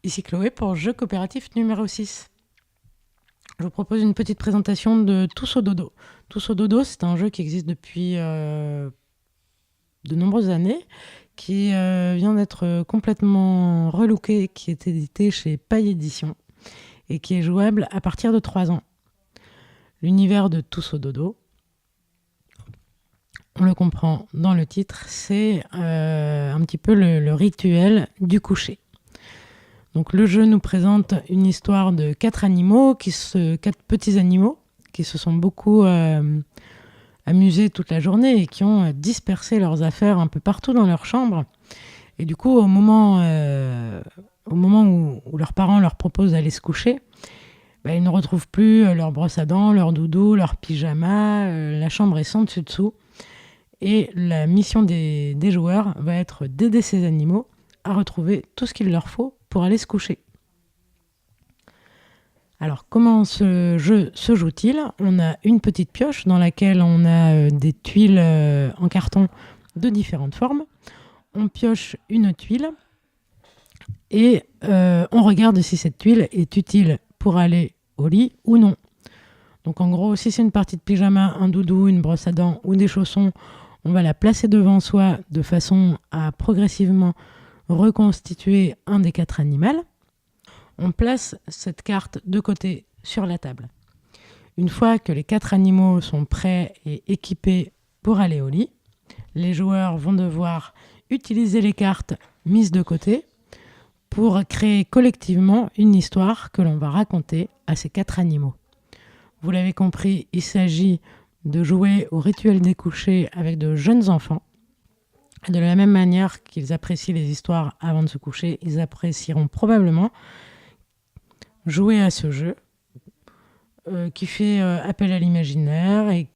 Ici Chloé pour jeu coopératif numéro 6. Je vous propose une petite présentation de Tous au dodo. Tous au dodo, c'est un jeu qui existe depuis de nombreuses années, qui vient d'être complètement relooké, qui est édité chez Paille Édition et qui est jouable à partir de 3 ans. L'univers de Tous au dodo, on le comprend dans le titre, c'est un petit peu le rituel du coucher. Donc le jeu nous présente une histoire de 4 petits animaux qui se sont beaucoup amusés toute la journée et qui ont dispersé leurs affaires un peu partout dans leur chambre. Et du coup, au moment où leurs parents leur proposent d'aller se coucher, ils ne retrouvent plus leur brosse à dents, leur doudou, leur pyjama, la chambre est sans dessus-dessous. Et la mission des joueurs va être d'aider ces animaux à retrouver tout ce qu'il leur faut pour aller se coucher. Alors, comment ce jeu se joue-t-il ? On a une petite pioche dans laquelle on a des tuiles en carton de différentes formes. On pioche une tuile et on regarde si cette tuile est utile pour aller au lit ou non. Donc en gros, si c'est une partie de pyjama, un doudou, une brosse à dents ou des chaussons, on va la placer devant soi de façon à progressivement reconstituer un des 4 animaux. On place cette carte de côté sur la table. Une fois que les 4 animaux sont prêts et équipés pour aller au lit, les joueurs vont devoir utiliser les cartes mises de côté pour créer collectivement une histoire que l'on va raconter à ces 4 animaux. Vous l'avez compris, il s'agit de jouer au rituel des couchers avec de jeunes enfants. De la même manière qu'ils apprécient les histoires avant de se coucher, ils apprécieront probablement jouer à ce jeu qui fait appel à l'imaginaire et